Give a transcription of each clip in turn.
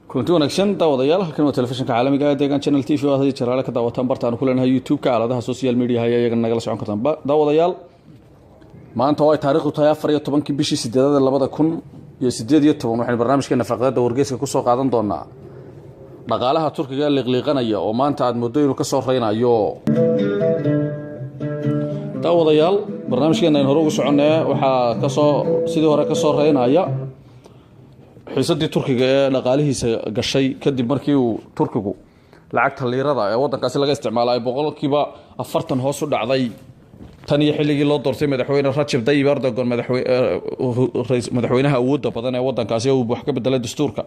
كنت ونكشن داوديال halkan waa telefishinka caalamiga ah deegaan channel TV oo hadii jaraale ka daawataan bartaan ku leenahay YouTube-ka aaladaha social media ayaga nagala socon kartaan daawadayaal maanta oo ay taariikhdu tahay 14 bishii 8 2018 waxaan barnaamijkeena faqrada wargeyska ku soo qaadan doonaa dhaqaalaha Turkiga liqliqanaya oo maanta aad muddo inuu ka soo reynayo daawadayaal barnaamijkeena in hore ugu soconaa waxa ka soo sidii hore ka soo reynaya xiisadii Turkiga ee dhaqaalihiisa gashay kadib markii uu Turkigu lacagta liirada ee wadankaasi laga isticmaalay boqolkiiba 40 hoos u dhacday tan iyo xilligii loo doortay madaxweyne Recep Tayyip Erdogan madaxweynaha awoodda badan ee wadankaasi uu wax ka bedelay dastuurka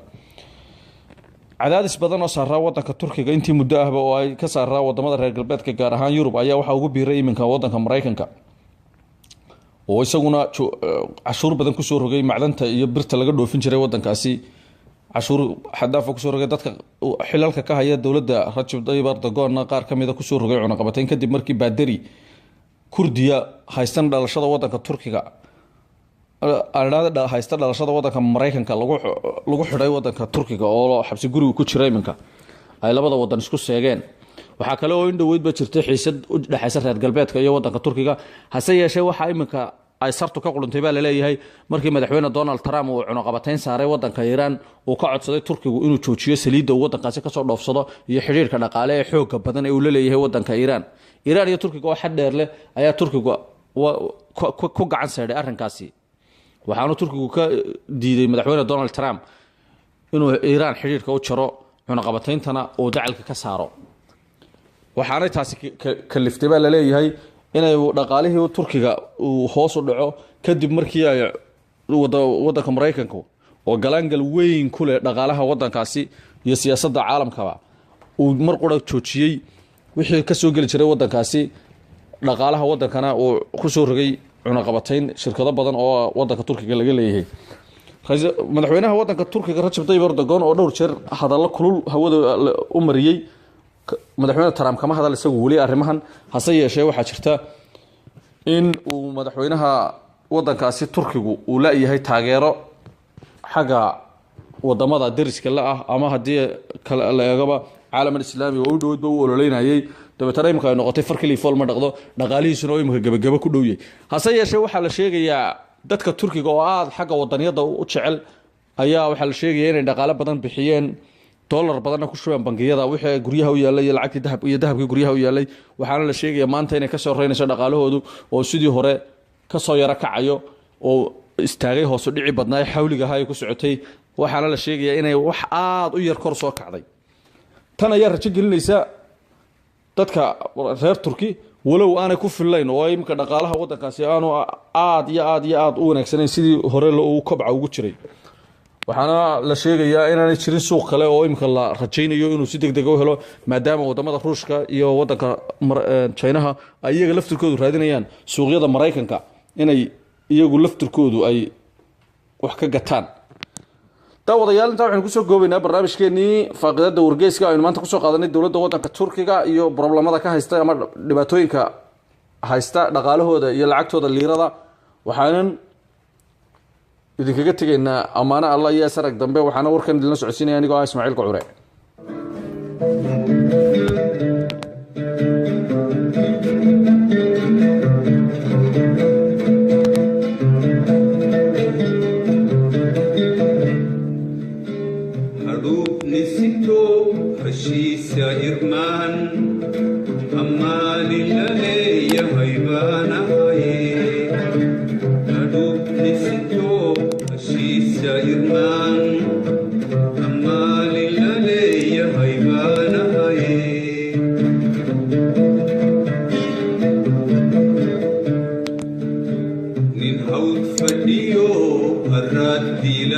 cadaadis badan oo saaraa wadanka Turkiga intii muddo ahba oo ay ka saaraa wadamada reer galbeedka gaar ahaan Yurub ayaa waxa ugu biiray iminka wadanka Mareykanka oo isaguna cashuur badan ku soo rogay macdanta iyo birta laga dhoofin jiray wadankaasi cashuur xadaaf ku soo rogay dadka xilalka ka haya dawladda Recep Tayyip Erdogan qaar kamid ah ku soo rogay cunaqabatayn kadib markii baadari Kurdiya haystan dhalashada wadanka Turkiga haysta dhalashada wadanka Mareykanka lagu xidhay wadanka Turkiga oo xabsi guriga ku jiray iminka ay labada wadan isku seegeen waxa kale oo in dhaweyd ba jirtay xiisad u dhaxaysa reer galbeedka iyo wadanka Turkiga hase yeeshee waxa iminka ay sartu ka qulantay baa la leeyahay markii madaxweyne Donald Trump uu cunaqabatayn saaray wadanka Iran uu ka codsaday Turkigu inuu joojiyo saliidda wadankaasi ka soo dhoofsado iyo xiriirka dhaqaale ee xoog badan ee uu la leeyahay wadanka Iran iyo Turkiga oo xad dheer leh ayaa Turkigu ku gacan saaray arrinkaasi waxaanu Turkigu ka diiday madaxweyne Donald Trump inuu Iran xiriirka u jaro cunaqabatayntana oo dacalka ka saaro waxaana taasi kaliftay baa la leeyahay inay dhaqaalihii Turkiga uu hoos u dhaco kadib markii ay wadanka Mareykanka oo galaangal weyn ku leh dhaqaalaha wadankaasi iyo siyaasadda caalamka uu mar qura joojiyay wixii ka soo gali jiray wadankaasi dhaqaalaha wadankana uu ku soo rogay cunaqabatayn shirkado badan oo wadanka Turkiga laga leeyahay madaxweynaha wadanka Turkiga Recep Tayyip Erdogan oo dhowr jeer hadallo kulul hawada u mariyay madaxweyne Trump kama hadal isagu wali arrimahan hase yeeshee waxa jirta in uu madaxweynaha wadankaasi Turkigu uu la yahay taageero xaga wadamada dariska la ah ama hadii kala la eegaba caalamka islaamiga oo dhowdba u ololeynayay dabeetana imka ay noqotay farkii fool ma dhaqdo dhaqaalihiisuna oo imka gabagaba ku dhowiyay hase yeeshee waxa la sheegayaa dadka Turkiga oo aad xaga wadaniyada u jecel ayaa waxa la sheegayaa inay dhaqaale badan bixiyeen dollar badan ku shubeen bangiyada wixii guryaha u yaalay lacagtii dahabka guryaha u yaalay waxaana la sheegayaa maanta inay ka soo reynayso dhaqaalahoodu oo sidii hore ka soo yara kacayo oo istaagay hoos u dhici badnaa xawliga ay ku socotay waxaana la sheegayaa inay wax aad u yar kor soo kacday tan ayaa rajo gelinaysa dadka reer Turki walow aanay ku filayn oo imka dhaqaalaha wadankaasi aanu aad u wanaagsaneyn sidii hore loo kobca ugu jiray waxaana la sheegayaa inaanay jirin suuq kale oo imka la rajaynayo inuu si degdeg u helo maadaama wadamada Ruushka iyo wadanka China ay iyaga laftirkoodu raadinayaan suuqyada Mareykanka inay iyagu laftirkoodu ay wax ka gataan daawadayaal inta waxaan ku soo goobaynaa barnaamijkeenii faqrada wargeyska aynu maanta ku soo qaadanay dawladda wadanka Turkiga iyo problemada ka haysta ama dhibaatooyinka haysta dhaqaalahooda iyo lacagtooda liirada waxaan idinkaga tageynaa amaana Allah iyo sarag dambe waxaana warkan idin la socodsiinaya anigoo ah Ismaaciil Qacure Hadub nisito hashisa irman amali laleya haybana hadub nisito hashisa irman amali laleya haybana nin haud fadiyo arad dila